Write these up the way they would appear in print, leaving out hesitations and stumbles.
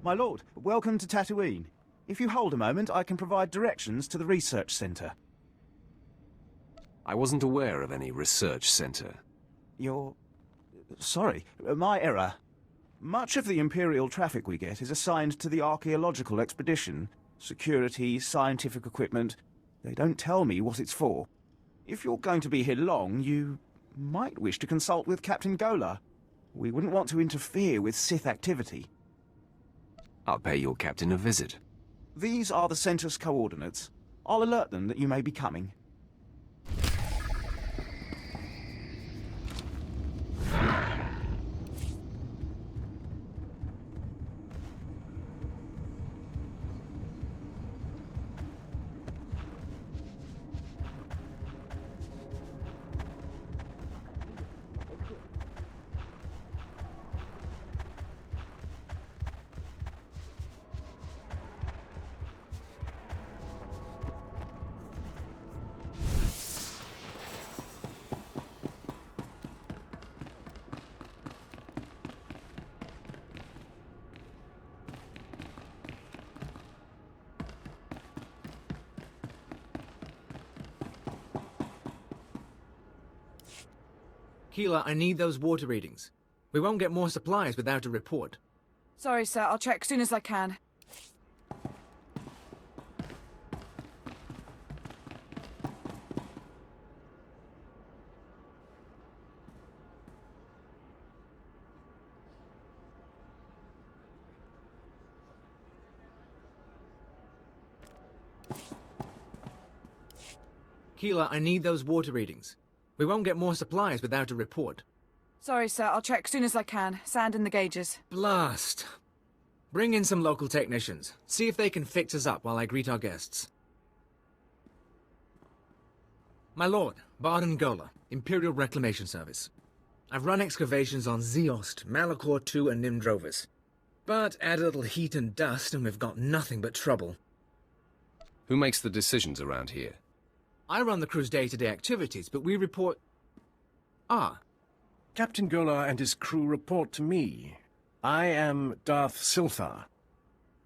My lord, welcome to Tatooine. If you hold a moment, I can provide directions to the research center. I wasn't aware of any research center. You're... sorry, my error. Much of the Imperial traffic we get is assigned to the archaeological expedition. Security, scientific equipment. They don't tell me what it's for. If you're going to be here long, you might wish to consult with Captain Gola. We wouldn't want to interfere with Sith activity. I'll pay your captain a visit. These are the center's coordinates. I'll alert them that you may be coming. Keeler, I need those water readings. We won't get more supplies without a report. Sorry, sir. I'll check as soon as I can. Keeler, I need those water readings. We won't get more supplies without a report. Sorry, sir. I'll check as soon as I can. Sand in the gauges. Blast. Bring in some local technicians. See if they can fix us up while I greet our guests. My lord, Barden Gola, Imperial Reclamation Service. I've run excavations on Zeost, Malachor II, and Nimdrovis. But add a little heat and dust and we've got nothing but trouble. Who makes the decisions around here? I run the crew's day-to-day activities, but we report... Ah. Captain Gola and his crew report to me. I am Darth Silthar.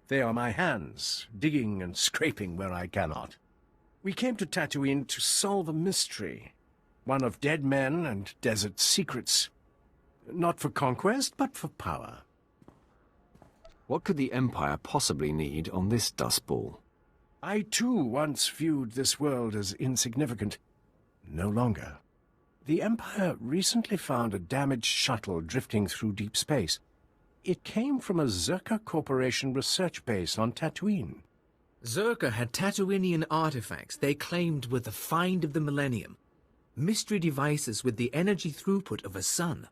They are my hands, digging and scraping where I cannot. We came to Tatooine to solve a mystery, one of dead men and desert secrets. Not for conquest, but for power. What could the Empire possibly need on this dust ball? I, too, once viewed this world as insignificant. No longer. The Empire recently found a damaged shuttle drifting through deep space. It came from a Zerka Corporation research base on Tatooine. Zerka had Tatooinian artifacts they claimed were the find of the millennium. Mystery devices with the energy throughput of a sun.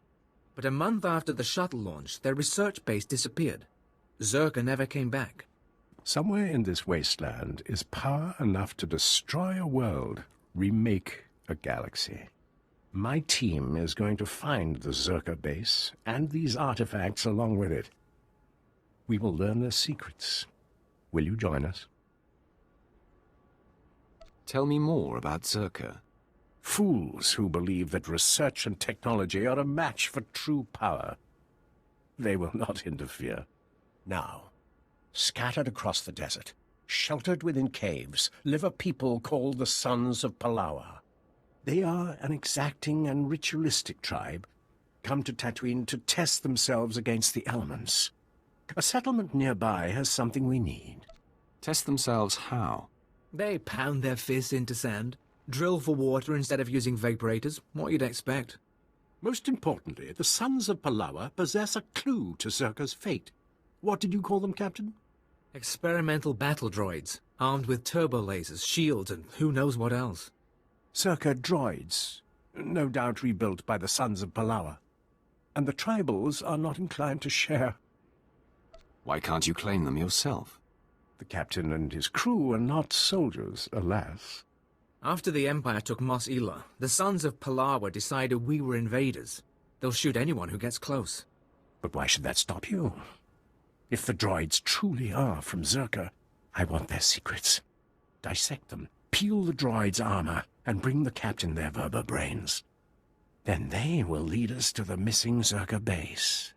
But a month after the shuttle launch, their research base disappeared. Zerka never came back. Somewhere in this wasteland is power enough to destroy a world, remake a galaxy. My team is going to find the Zerka base and these artifacts along with it. We will learn their secrets. Will you join us? Tell me more about Zerka. Fools who believe that research and technology are a match for true power. They will not interfere. Now, scattered across the desert, sheltered within caves, live a people called the Sons of Palawa. They are an exacting and ritualistic tribe, come to Tatooine to test themselves against the elements. A settlement nearby has something we need. Test themselves how? They pound their fists into sand, drill for water instead of using vaporators, what you'd expect. Most importantly, the Sons of Palawa possess a clue to Zerka's fate. What did you call them, Captain? Experimental battle droids, armed with turbo lasers, shields, and who knows what else. Zerka droids, no doubt rebuilt by the Sons of Palawa. And the tribals are not inclined to share. Why can't you claim them yourself? The captain and his crew are not soldiers, alas. After the Empire took Mos Ela, the Sons of Palawa decided we were invaders. They'll shoot anyone who gets close. But why should that stop you? If the droids truly are from Zerka, I want their secrets. Dissect them, peel the droids' armor, and bring the captain their Verba brains. Then they will lead us to the missing Zerka base.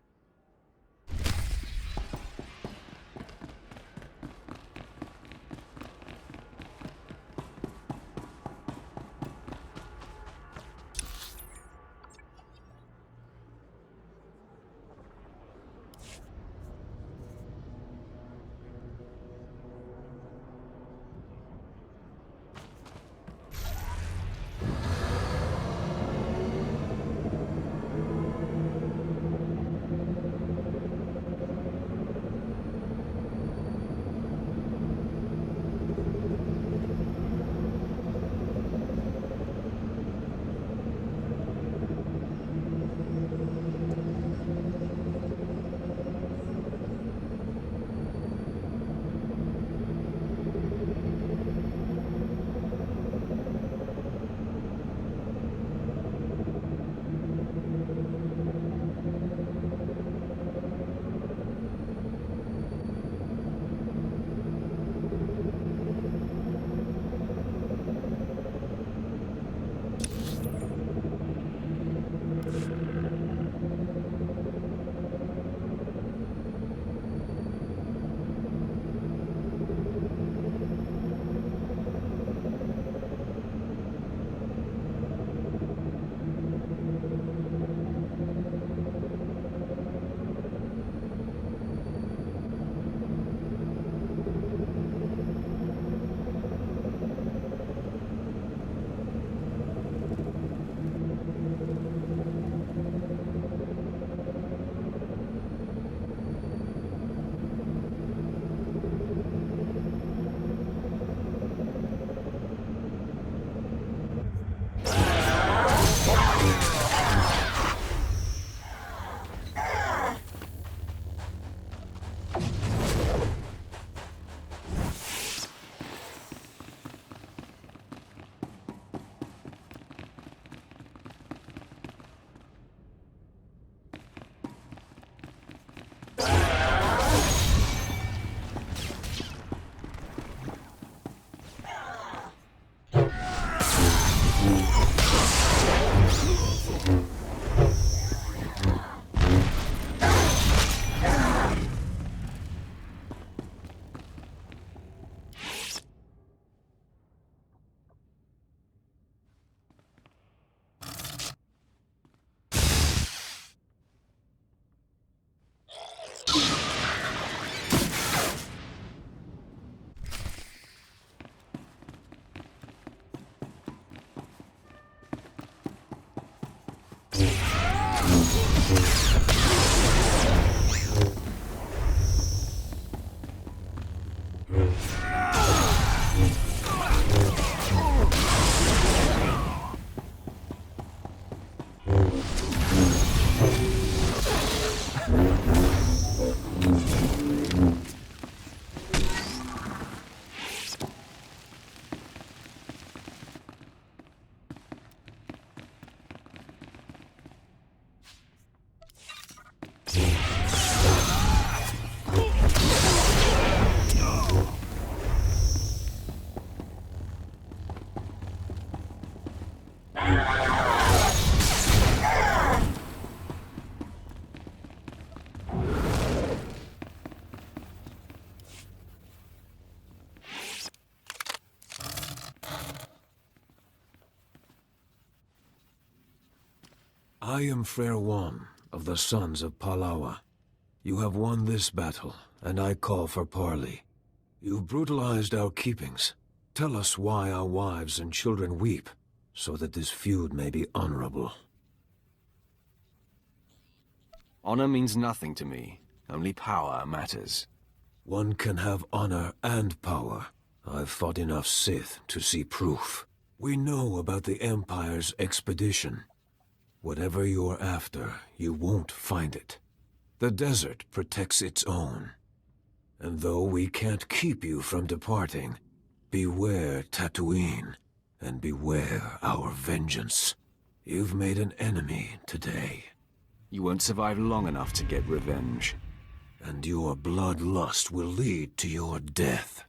I am Frere Wan, of the Sons of Palawa. You have won this battle, and I call for parley. You've brutalized our keepings. Tell us why our wives and children weep, so that this feud may be honorable. Honor means nothing to me. Only power matters. One can have honor and power. I've fought enough Sith to see proof. We know about the Empire's expedition. Whatever you're after, you won't find it. The desert protects its own. And though we can't keep you from departing, beware Tatooine, and beware our vengeance. You've made an enemy today. You won't survive long enough to get revenge. And your bloodlust will lead to your death.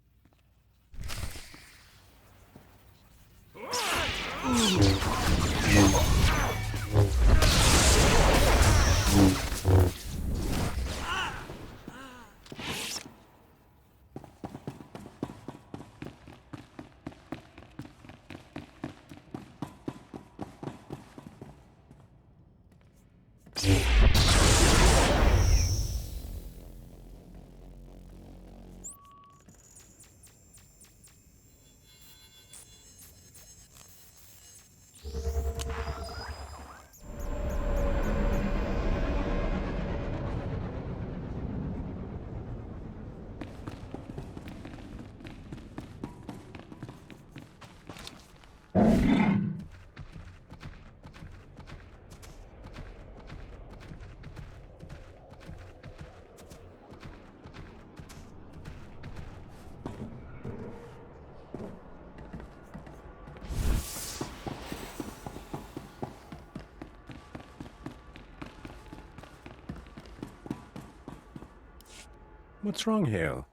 What's wrong, Hale?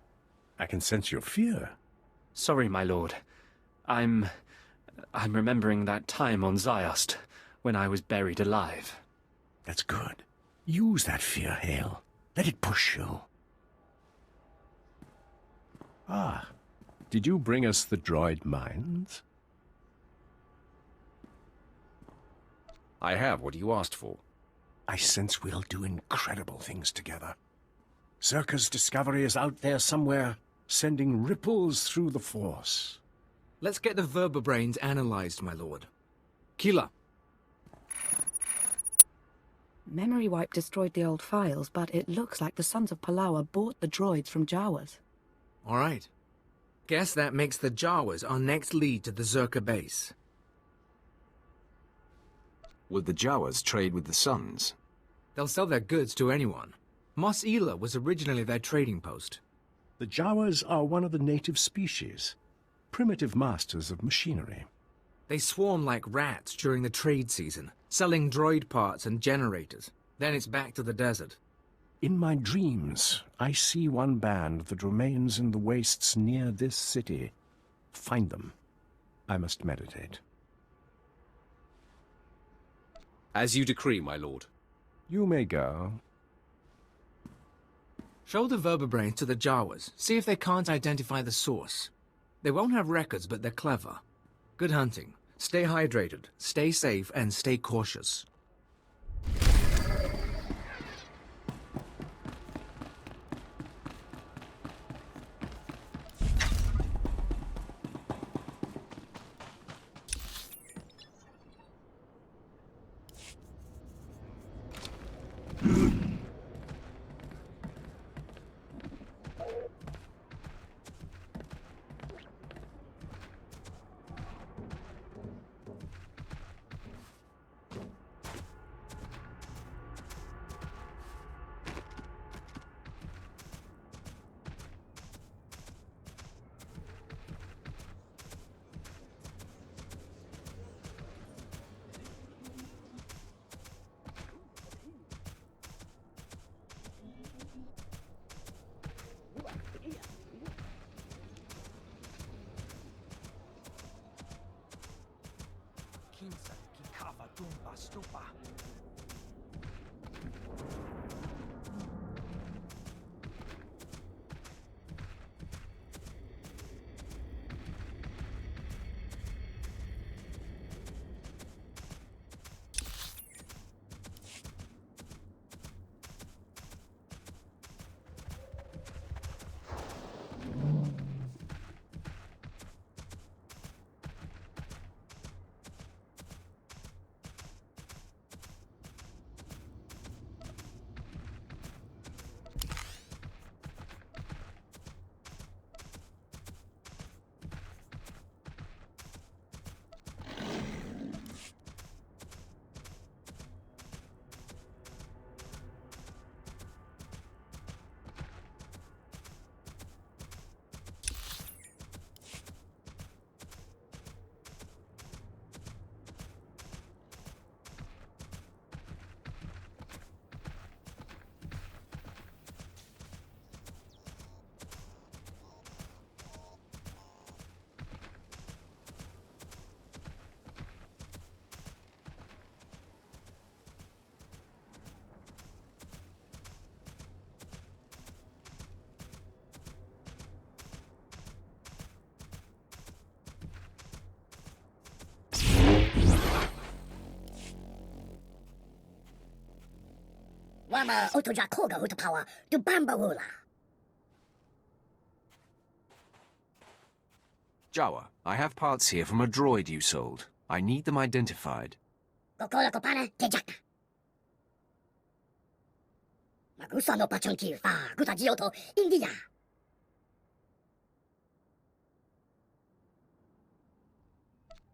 I can sense your fear. Sorry, my lord. I'm remembering that time on Ziost, when I was buried alive. That's good. Use that fear, Hale. Let it push you. Ah, did you bring us the droid mines? I have what you asked for. I sense we'll do incredible things together. Zerka's discovery is out there somewhere, sending ripples through the Force. Let's get the vertebrains analyzed, my lord. Keela. Memory wipe destroyed the old files, but it looks like the Sons of Palawa bought the droids from Jawas. All right. Guess that makes the Jawas our next lead to the Zerka base. Would the Jawas trade with the Suns? They'll sell their goods to anyone. Mos Ela was originally their trading post. The Jawas are one of the native species, primitive masters of machinery. They swarm like rats during the trade season, selling droid parts and generators. Then it's back to the desert. In my dreams, I see one band that remains in the wastes near this city. Find them. I must meditate. As you decree, my lord. You may go. Show the vertebrains to the Jawas. See if they can't identify the source. They won't have records, but they're clever. Good hunting. Stay hydrated, stay safe, and stay cautious. Sama otoja koga ut power to bambawula. Jawa, I have parts here from a droid you sold. I need them identified. Kokola kopana tejaka. Magusa no pachonki fa guta jioto India.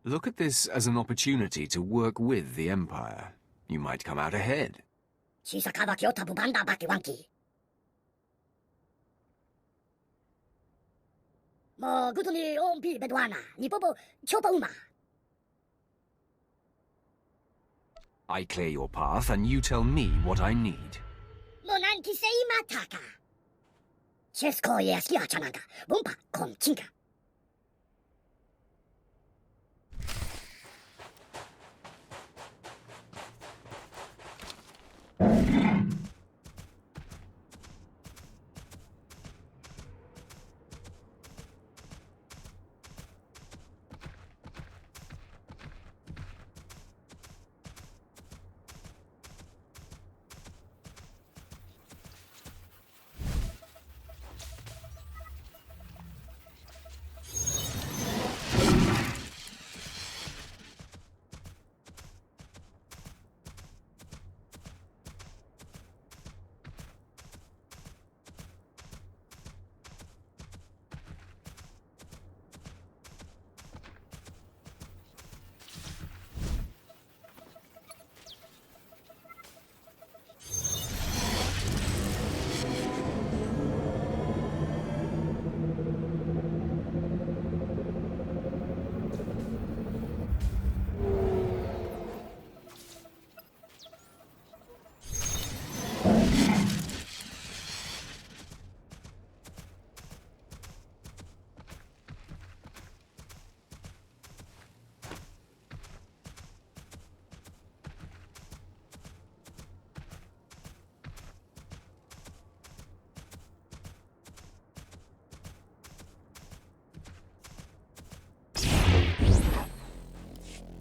Look at this as an opportunity to work with the Empire. You might come out ahead. Chisakaba kyota bubanda baki wanki. Mo gutuni ompi bedwana ni popo chopa uma. I clear your path and you tell me what I need. Mo nanki sei mataka. Chesko yaskia chanaka. Bumpa kon chinka.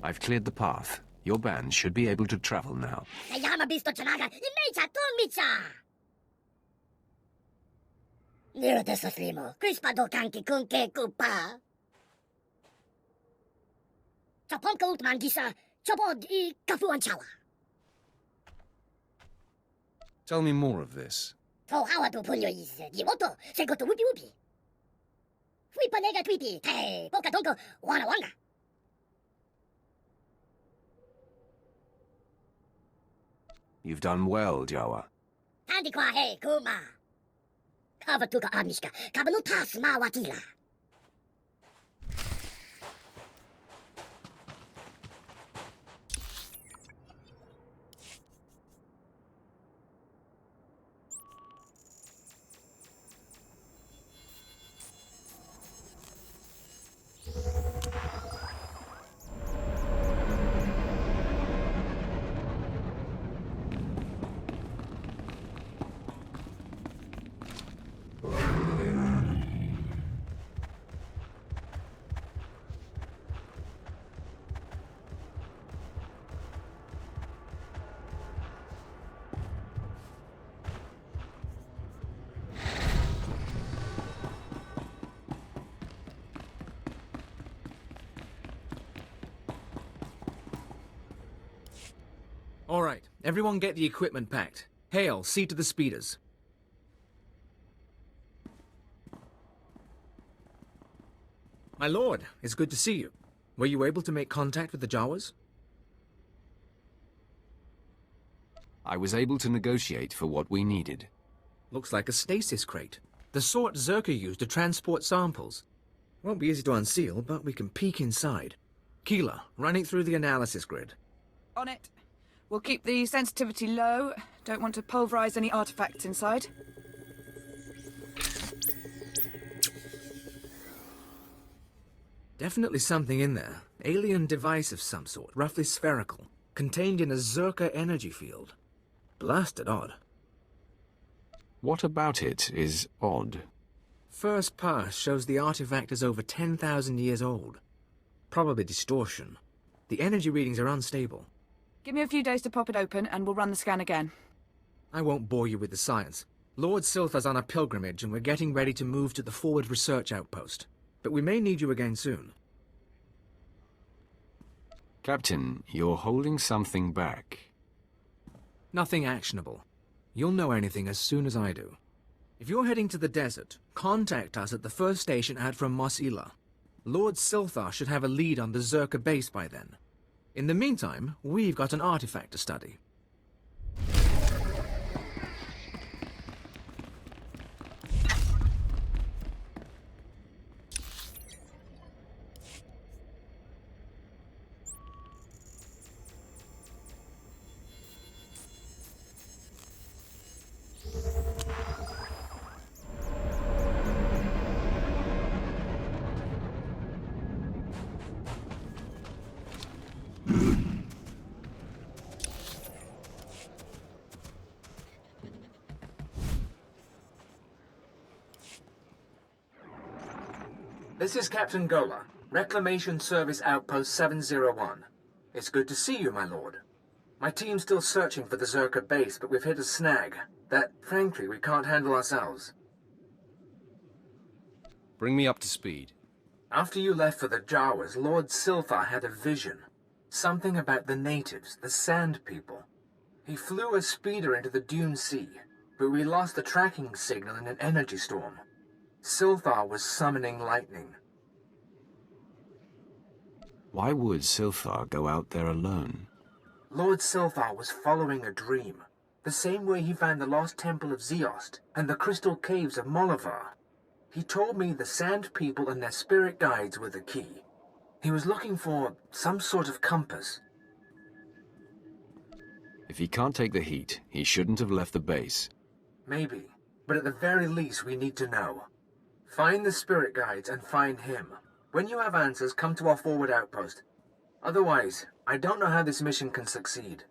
I've cleared the path. Your band should be able to travel now. Sayama bisto chanaga imecha tonmicha. Nero desoslimo. Crispa do kanki kunke kupa. Chaponka utman gisa. Chopod I kafuan chawa. Tell me more of this. To hawa to punyo is dimoto. Sekoto wupi wupi. Fui panega tweety. Hey, poka donko wana wanga. You've done well, Jawa. Tandi kwa he kuma. Kava tuka amishka. Kava no tasma watila. All right, everyone get the equipment packed. Hale, see to the speeders. My lord, it's good to see you. Were you able to make contact with the Jawas? I was able to negotiate for what we needed. Looks like a stasis crate. The sort Zerka used to transport samples. Won't be easy to unseal, but we can peek inside. Keela, running through the analysis grid. On it. We'll keep the sensitivity low. Don't want to pulverize any artifacts inside. Definitely something in there. Alien device of some sort, roughly spherical, contained in a Zerka energy field. Blasted odd. What about it is odd? First pass shows the artifact is over 10,000 years old. Probably distortion. The energy readings are unstable. Give me a few days to pop it open and we'll run the scan again. I won't bore you with the science. Lord Silthar's on a pilgrimage and we're getting ready to move to the forward research outpost. But we may need you again soon. Captain, you're holding something back. Nothing actionable. You'll know anything as soon as I do. If you're heading to the desert, contact us at the first station out from Mos Ila. Lord Silthar should have a lead on the Zerka base by then. In the meantime, we've got an artifact to study. This is Captain Gola, Reclamation Service Outpost 701. It's good to see you, my lord. My team's still searching for the Zerka base, but we've hit a snag that, frankly, we can't handle ourselves. Bring me up to speed. After you left for the Jawas, Lord Silthar had a vision. Something about the natives, the Sand People. He flew a speeder into the Dune Sea, but we lost the tracking signal in an energy storm. Silthar was summoning lightning. Why would Silthar go out there alone? Lord Silthar was following a dream, the same way he found the lost temple of Zeost and the crystal caves of Molivar. He told me the Sand People and their spirit guides were the key. He was looking for some sort of compass. If he can't take the heat, he shouldn't have left the base. Maybe, but at the very least we need to know. Find the spirit guides and find him. When you have answers, come to our forward outpost. Otherwise, I don't know how this mission can succeed.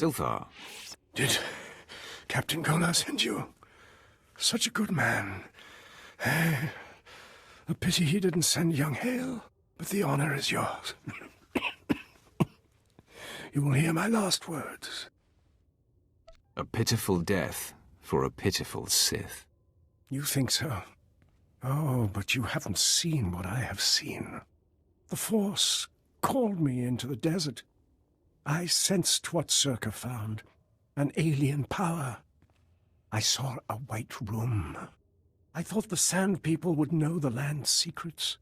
Silthar. Did Captain Gola send you? Such a good man. A pity he didn't send young Hale, but the honor is yours. You will hear my last words. A pitiful death for a pitiful Sith. You think so? Oh, but you haven't seen what I have seen. The Force called me into the desert. I sensed what Circa found. An alien power. I saw a white room. I thought the Sand People would know the land's secrets.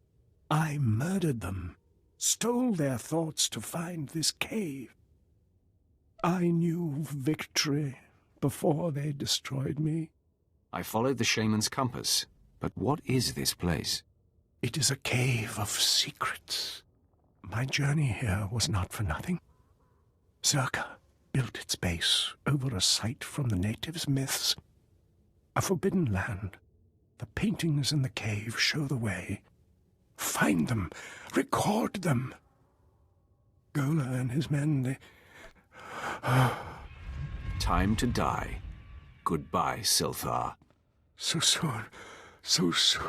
I murdered them, stole their thoughts to find this cave. I knew victory before they destroyed me. I followed the shaman's compass, but what is this place? It is a cave of secrets. My journey here was not for nothing. Circa built its base over a site from the natives' myths. A forbidden land. The paintings in the cave show the way. Find them. Record them. Gola and his men, they... Time to die. Goodbye, Silthar. So soon. So soon.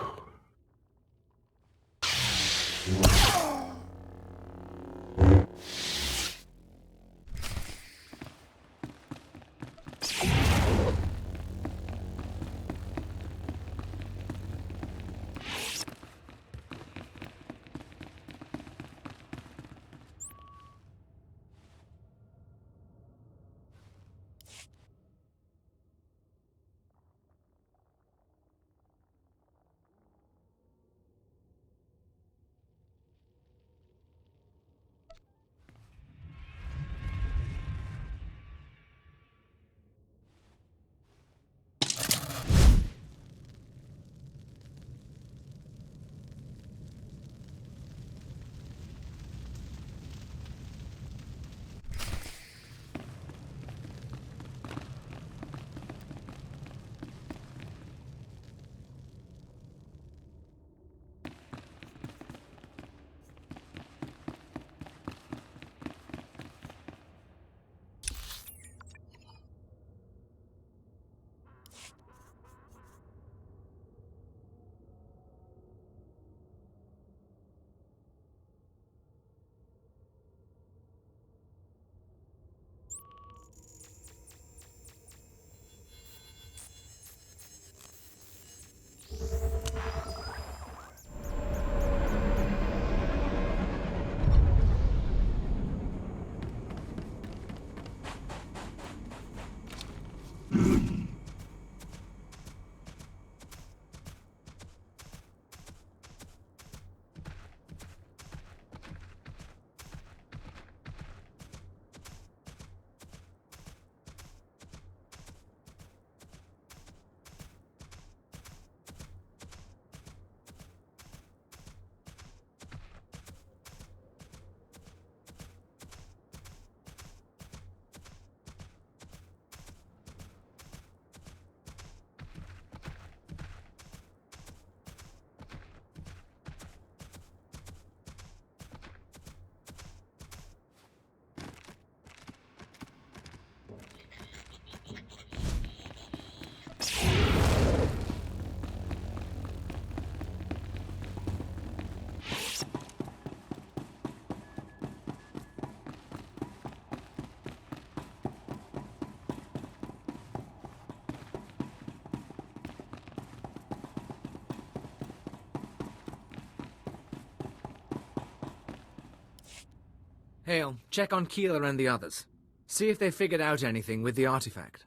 Hale, check on Keeler and the others. See if they figured out anything with the artifact.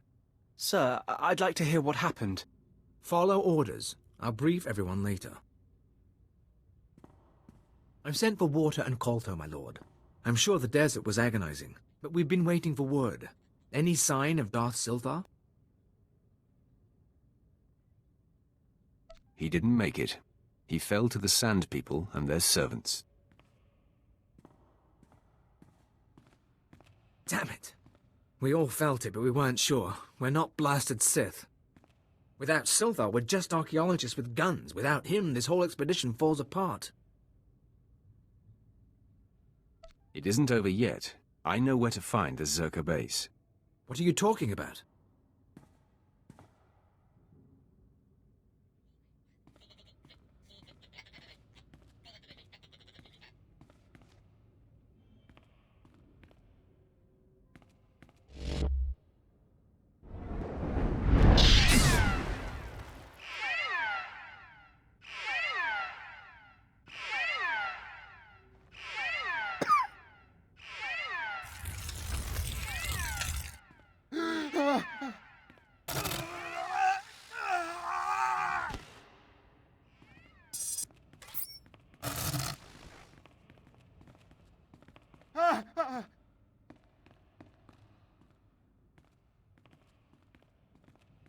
Sir, I'd like to hear what happened. Follow orders. I'll brief everyone later. I've sent for water and Kolto, my lord. I'm sure the desert was agonizing, but we've been waiting for word. Any sign of Darth Silthar? He didn't make it. He fell to the Sand People and their servants. Damn it. We all felt it, but we weren't sure. We're not blasted Sith. Without Silthar, we're just archaeologists with guns. Without him, this whole expedition falls apart. It isn't over yet. I know where to find the Zerka base. What are you talking about?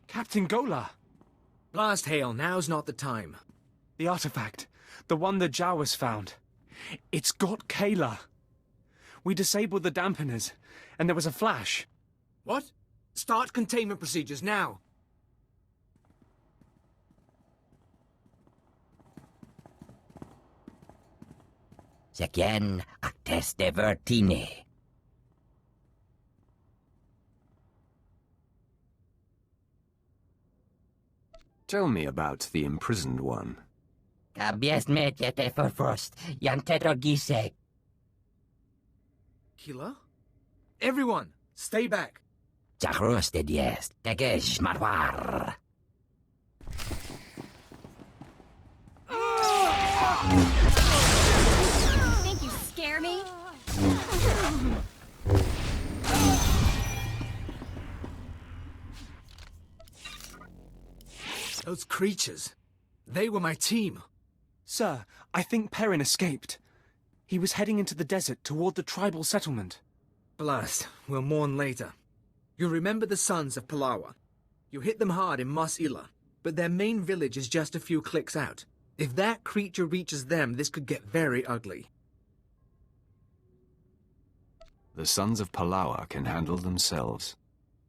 Captain Gola! Blast hail, now's not the time. The artifact. The one the Jawas found. It's got Kayla. We disabled the dampeners, and there was a flash. What? Start containment procedures now. Secien actes de vertine. Tell me about the imprisoned one. Kabies metjete verfrost, jan tetrogise. Kila? Everyone, stay back. Jachrosted jest, tegesh marwar. Think you scare me? Those creatures. They were my team. Sir, I think Perrin escaped. He was heading into the desert toward the tribal settlement. Blast, we'll mourn later. You remember the sons of Palawa. You hit them hard in Mos Ila, but their main village is just a few clicks out. If that creature reaches them, this could get very ugly. The sons of Palawa can handle themselves.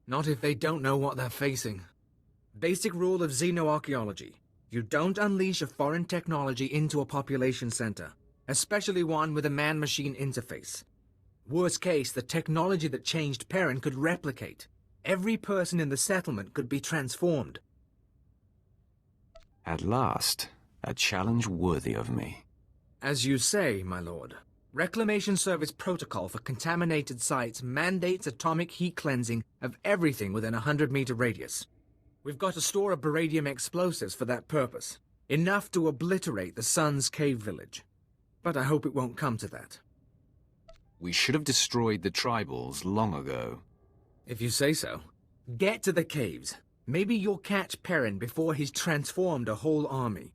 Not if they don't know what they're facing. Basic rule of xenoarchaeology. You don't unleash a foreign technology into a population center, especially one with a man-machine interface. Worst case, the technology that changed Perrin could replicate. Every person in the settlement could be transformed. At last, a challenge worthy of me. As you say, my lord. Reclamation Service protocol for contaminated sites mandates atomic heat cleansing of everything within a 100-meter radius. We've got a store of beradium explosives for that purpose. Enough to obliterate the Sun's cave village. But I hope it won't come to that. We should have destroyed the tribals long ago. If you say so. Get to the caves. Maybe you'll catch Perrin before he's transformed a whole army.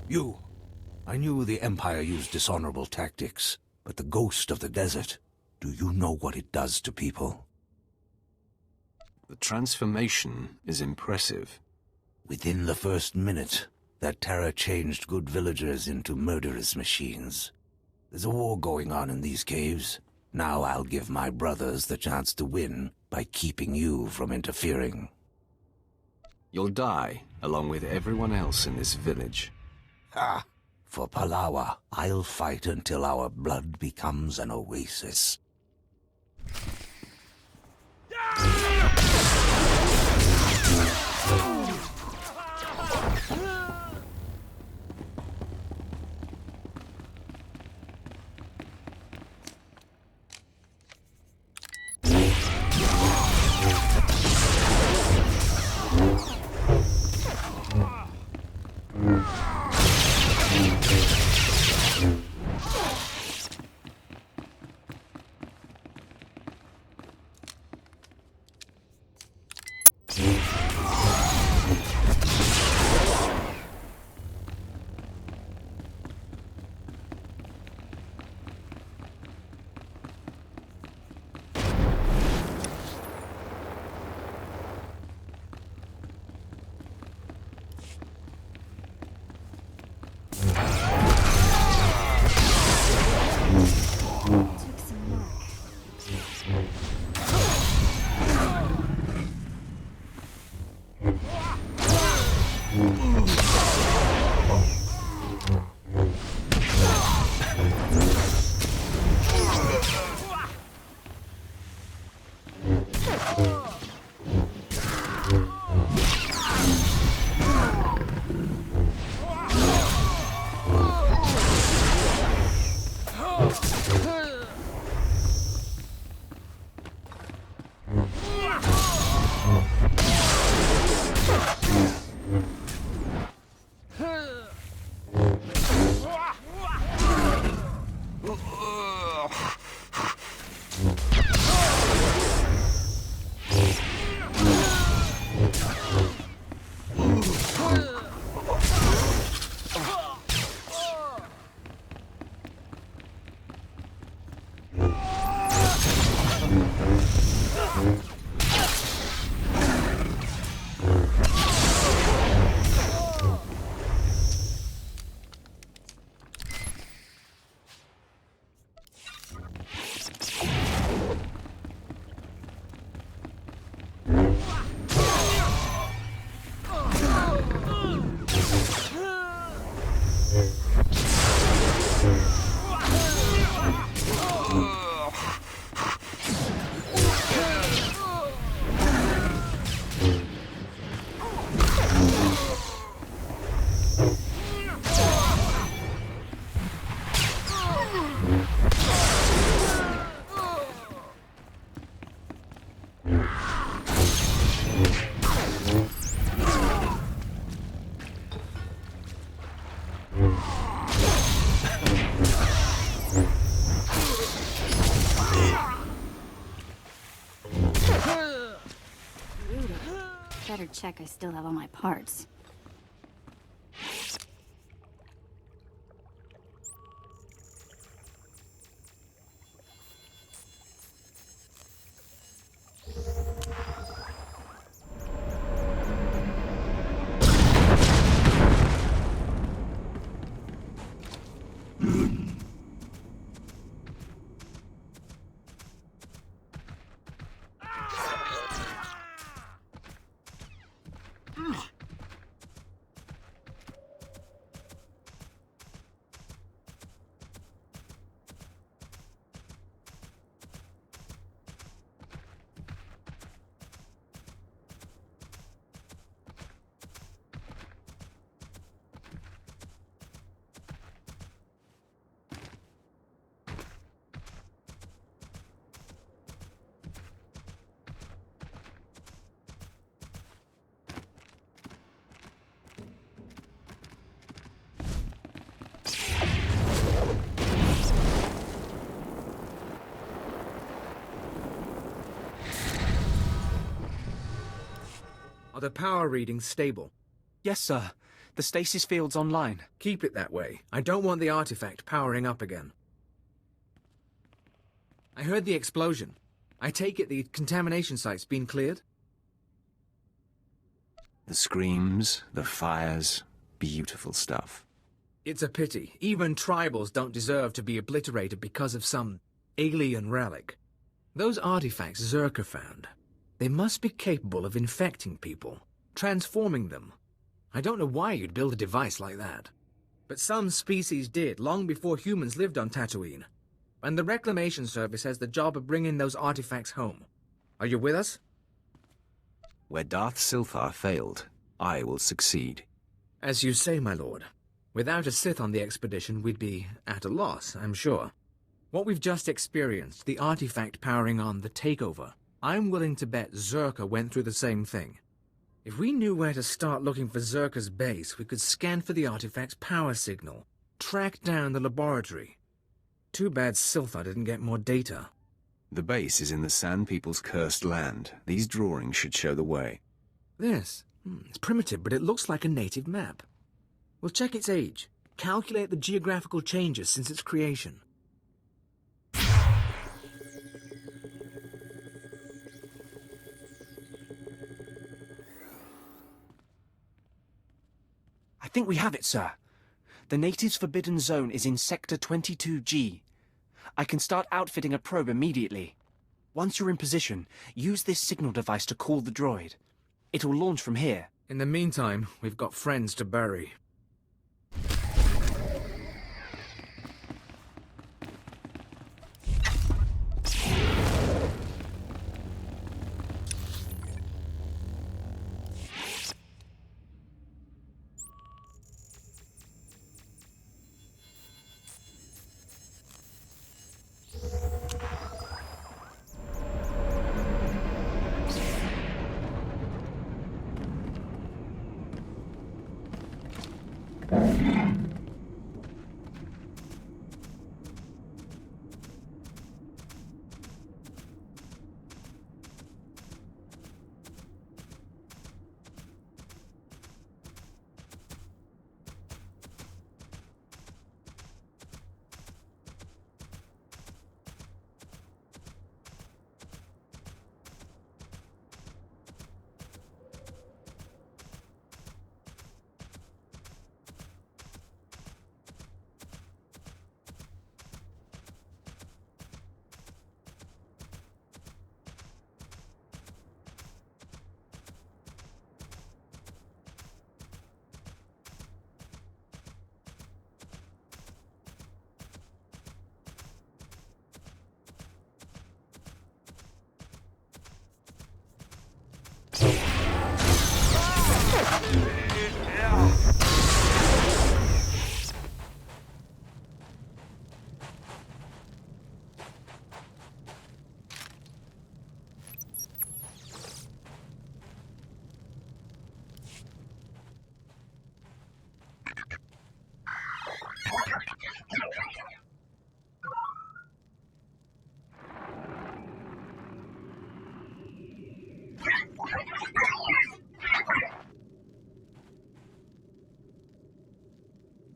You. I knew the Empire used dishonorable tactics, but the ghost of the desert, do you know what it does to people? The transformation is impressive. Within the first minute, that terror changed good villagers into murderous machines. There's a war going on in these caves. Now I'll give my brothers the chance to win by keeping you from interfering. You'll die, along with everyone else in this village. Ha! For Palawa, I'll fight until our blood becomes an oasis. Better check I still have all my parts. Are the power readings stable? Yes, sir. The stasis field's online. Keep it that way. I don't want the artifact powering up again. I heard the explosion. I take it the contamination site's been cleared? The screams, the fires, beautiful stuff. It's a pity. Even tribals don't deserve to be obliterated because of some alien relic. Those artifacts Zerka found, they must be capable of infecting people, transforming them. I don't know why you'd build a device like that. But some species did, long before humans lived on Tatooine. And the Reclamation Service has the job of bringing those artifacts home. Are you with us? Where Darth Silthar failed, I will succeed. As you say, my lord. Without a Sith on the expedition, we'd be at a loss, I'm sure. What we've just experienced, the artifact powering on the takeover, I'm willing to bet Zerka went through the same thing. If we knew where to start looking for Zerka's base, we could scan for the artifact's power signal, track down the laboratory. Too bad Silthar didn't get more data. The base is in the Sand People's cursed land. These drawings should show the way. This? It's primitive, but it looks like a native map. We'll check its age, calculate the geographical changes since its creation. I think we have it, sir. The natives' forbidden zone is in Sector 22G. I can start outfitting a probe immediately. Once you're in position, use this signal device to call the droid. It'll launch from here. In the meantime, we've got friends to bury.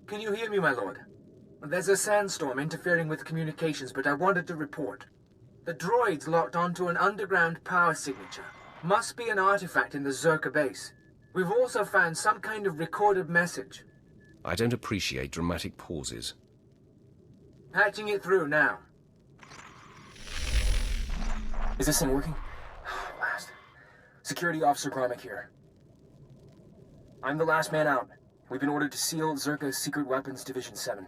Can you hear me, my lord? There's a sandstorm interfering with communications, but I wanted to report. The droid's locked onto an underground power signature. Must be an artifact in the Zerka base. We've also found some kind of recorded message. I don't appreciate dramatic pauses. Patching it through now. Is this thing working? Last. Security Officer Gromick here. I'm the last man out. We've been ordered to seal Zerka's Secret Weapons Division 7.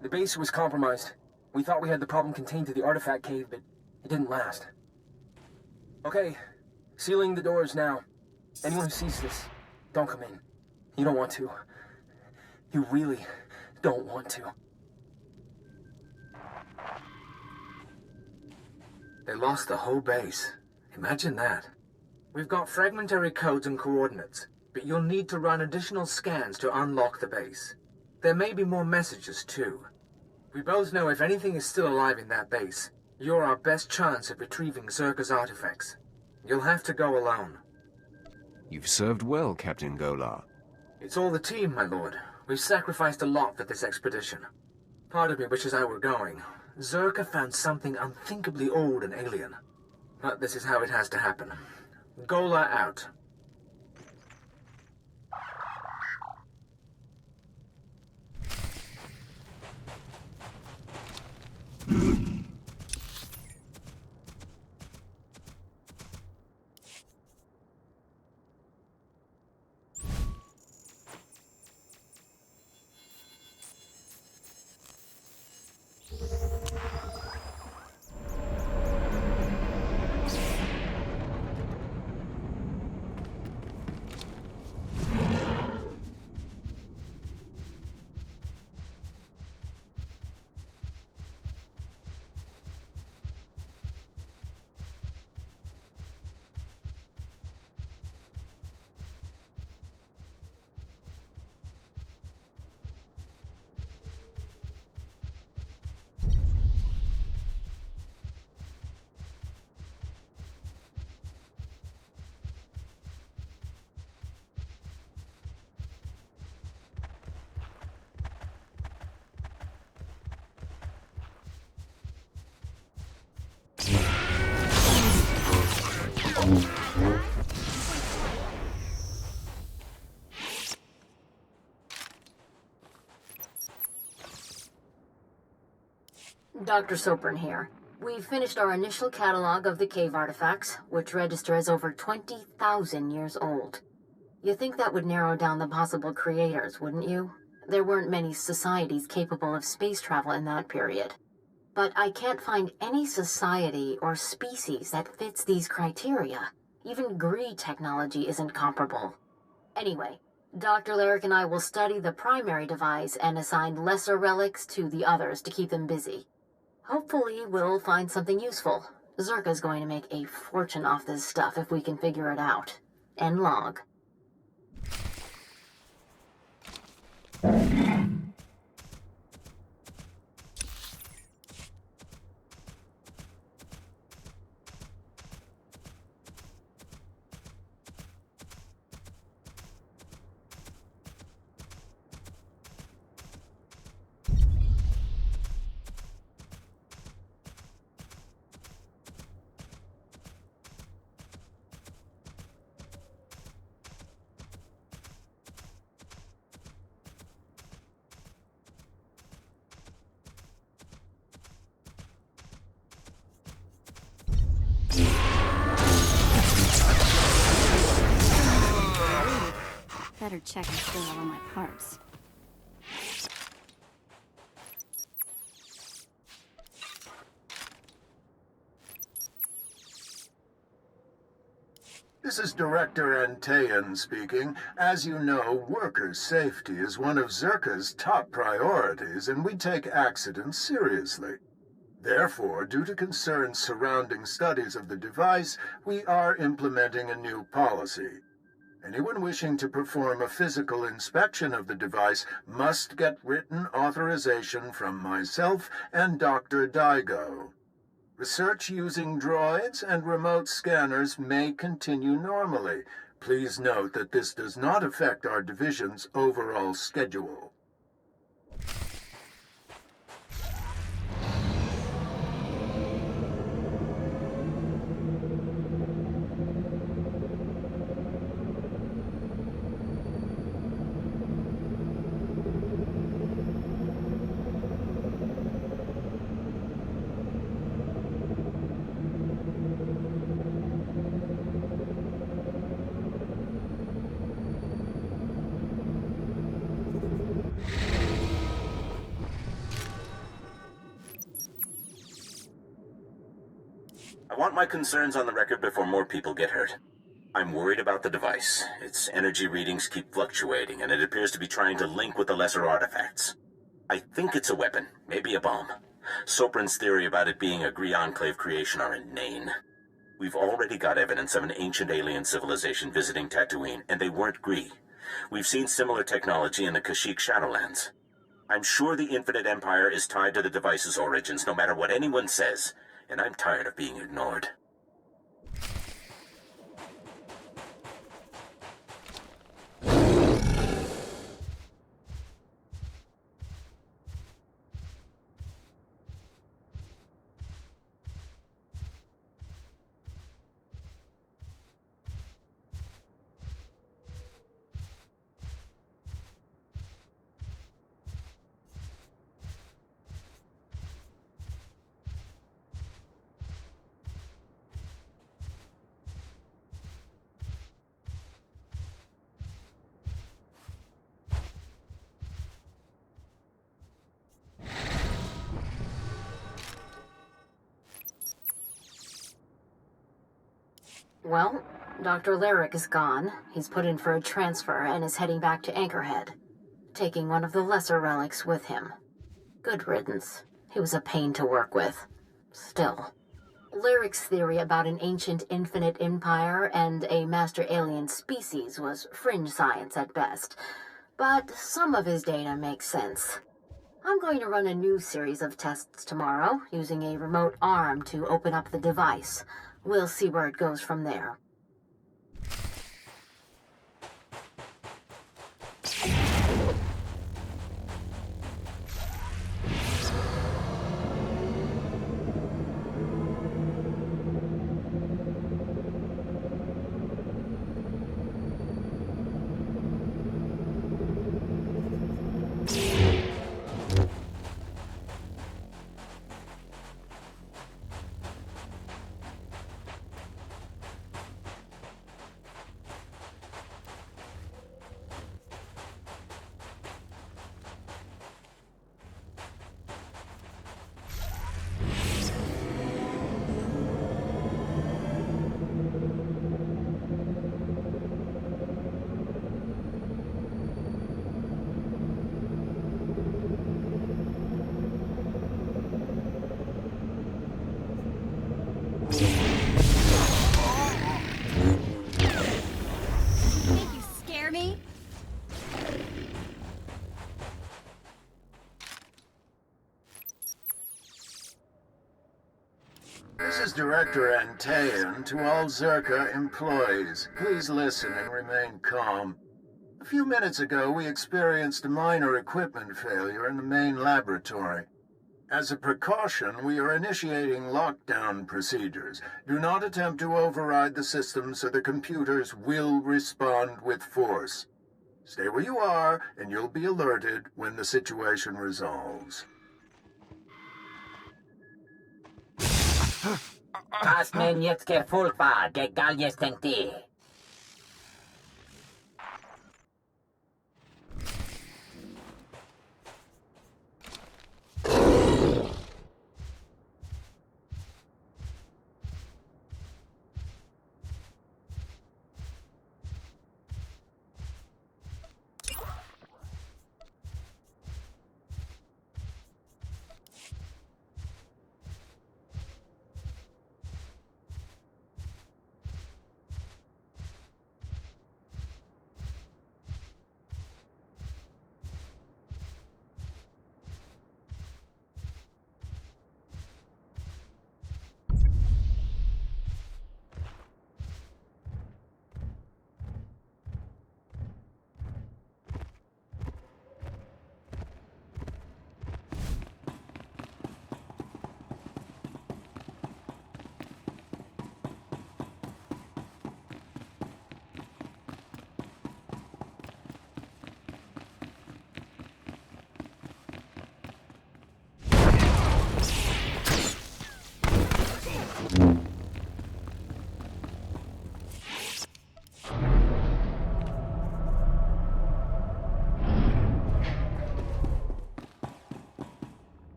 The base was compromised. We thought we had the problem contained to the artifact cave, but it didn't last. Okay, sealing the doors now. Anyone who sees this, don't come in. You don't want to. You really don't want to. They lost the whole base. Imagine that. We've got fragmentary codes and coordinates, but you'll need to run additional scans to unlock the base. There may be more messages, too. We both know if anything is still alive in that base, you're our best chance of retrieving Zerka's artifacts. You'll have to go alone. You've served well, Captain Golar. It's all the team, my lord. We've sacrificed a lot for this expedition. Part of me wishes I were going. Zerka found something unthinkably old and alien. But this is how it has to happen. Golar out. Dr. Sopran here. We've finished our initial catalog of the cave artifacts, which register as over 20,000 years old. You think that would narrow down the possible creators, wouldn't you? There weren't many societies capable of space travel in that period. But I can't find any society or species that fits these criteria. Even Gree technology isn't comparable. Anyway, Dr. Lyric and I will study the primary device and assign lesser relics to the others to keep them busy. Hopefully, we'll find something useful. Zerka's going to make a fortune off this stuff if we can figure it out. End log. Better check I still have all my parts. This is Director Antaean speaking. As you know, worker safety is one of Zerka's top priorities, and we take accidents seriously. Therefore, due to concerns surrounding studies of the device, we are implementing a new policy. Anyone wishing to perform a physical inspection of the device must get written authorization from myself and Dr. Daigo. Research using droids and remote scanners may continue normally. Please note that this does not affect our division's overall schedule. I want my concerns on the record before more people get hurt. I'm worried about the device. Its energy readings keep fluctuating, and it appears to be trying to link with the lesser artifacts. I think it's a weapon, maybe a bomb. Sopran's theory about it being a Gree Enclave creation are inane. We've already got evidence of an ancient alien civilization visiting Tatooine, and they weren't Gree. We've seen similar technology in the Kashyyyk Shadowlands. I'm sure the Infinite Empire is tied to the device's origins, no matter what anyone says. And I'm tired of being ignored. Well, Dr. Lyric is gone. He's put in for a transfer and is heading back to Anchorhead, taking one of the lesser relics with him. Good riddance. He was a pain to work with. Still. Lyric's theory about an ancient infinite empire and a master alien species was fringe science at best, but some of his data makes sense. I'm going to run a new series of tests tomorrow, using a remote arm to open up the device. We'll see where it goes from there. Think you scare me? This is Director Antaean to all Zerka employees. Please listen and remain calm. A few minutes ago, we experienced a minor equipment failure in the main laboratory. As a precaution, we are initiating lockdown procedures. Do not attempt to override the system, so the computers will respond with force. Stay where you are, and you'll be alerted when the situation resolves. Kasmenieckie fulpa, gegal jestem ty.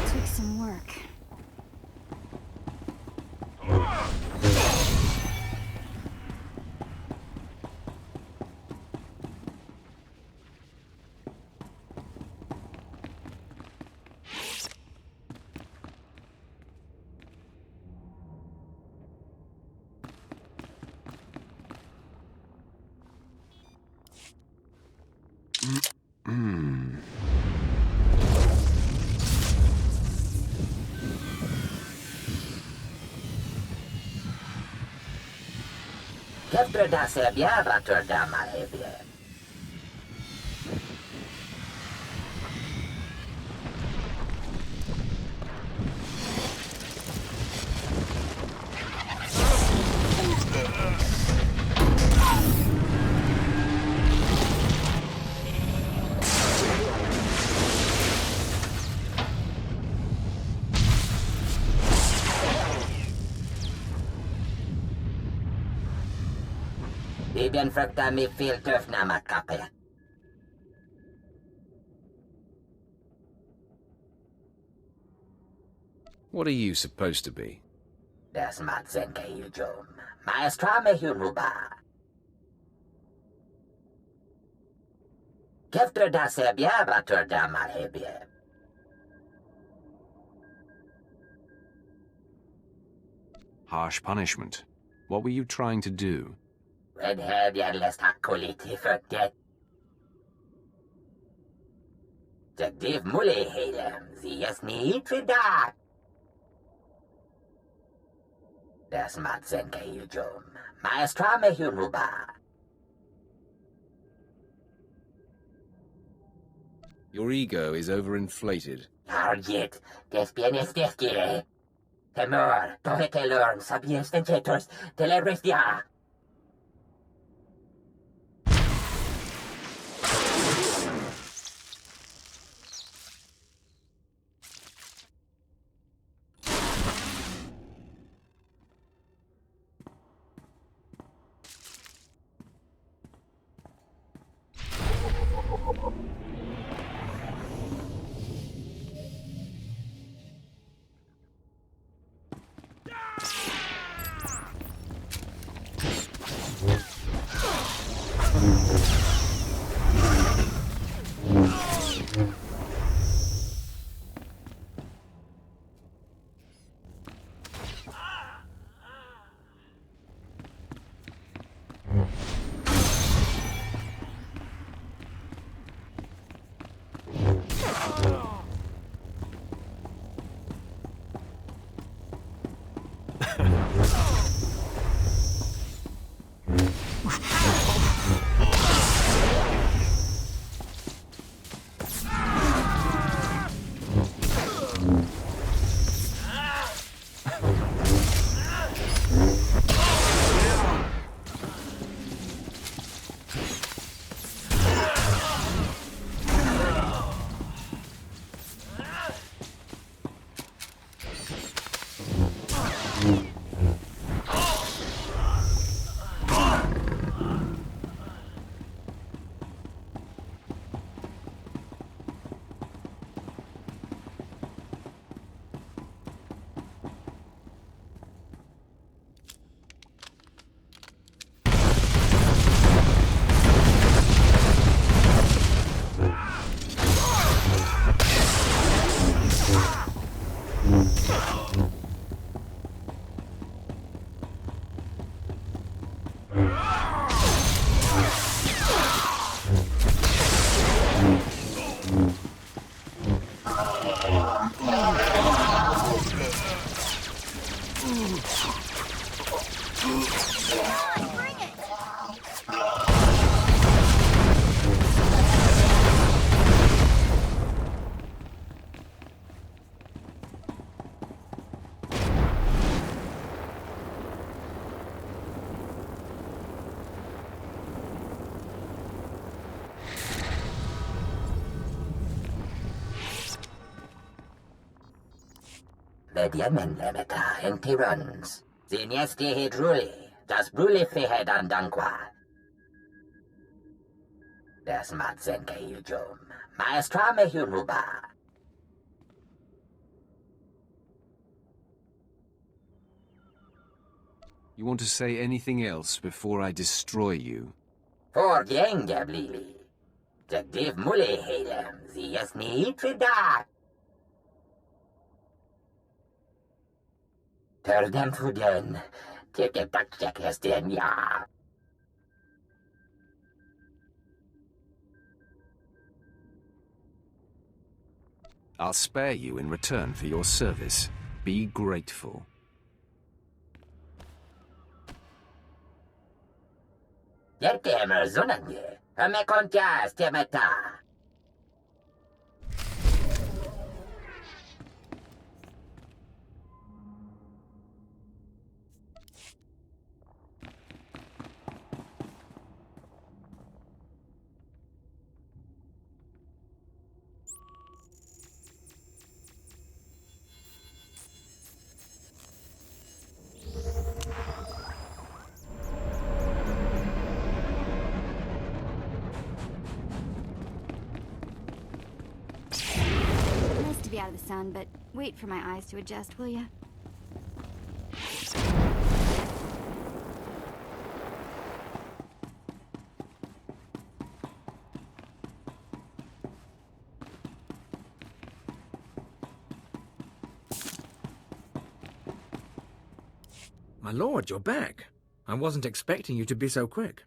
Took some work. Keftre da sebia vatur da malhebie. Bibien frukta mi fil töfna makape. What are you supposed to be? Das matzenke yujum. Maestra me huruba. Keftre da sebia vatur da malhebie. Harsh punishment. What were you trying to do? Red hebia lest hakuliti fördet. Jagdiv mule helem, zies ni da. Das matzenke yujum. Maestra me huruba. Your ego is overinflated. Target, des bienes desquire. Temor, tohete lorn, sabies tentetos, telebrestia. Vediamen lemeta en tirans. Zinesti hidruli, das bruli fihed andanqua. Das matzenke iljum, maestra mehunuba. You want to say anything else before I destroy you? For genge blili. Jagdiv muli helem, ziesni itrida. Terdem fuden, tike takjek hesten ja. I'll spare you in return for your service. Be grateful. Yerkemer zunanje, ame kontias temeta. Nice to be out of the sun, but wait for my eyes to adjust, will ya? My lord, you're back. I wasn't expecting you to be so quick.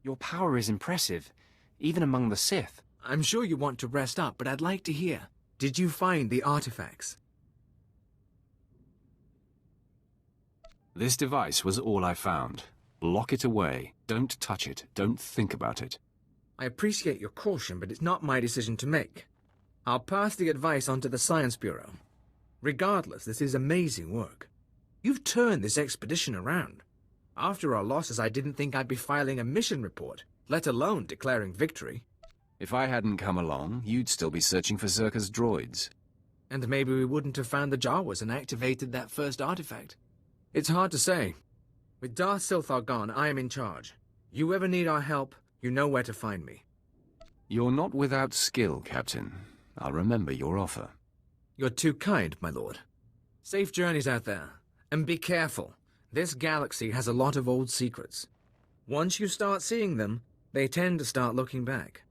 Your power is impressive, even among the Sith. I'm sure you want to rest up, but I'd like to hear. Did you find the artifacts? This device was all I found. Lock it away. Don't touch it. Don't think about it. I appreciate your caution, but it's not my decision to make. I'll pass the advice on to the Science Bureau. Regardless, this is amazing work. You've turned this expedition around. After our losses, I didn't think I'd be filing a mission report, let alone declaring victory. If I hadn't come along, you'd still be searching for Zerka's droids. And maybe we wouldn't have found the Jawas and activated that first artifact. It's hard to say. With Darth Silthar gone, I am in charge. You ever need our help, you know where to find me. You're not without skill, Captain. I'll remember your offer. You're too kind, my lord. Safe journeys out there. And be careful. This galaxy has a lot of old secrets. Once you start seeing them, they tend to start looking back.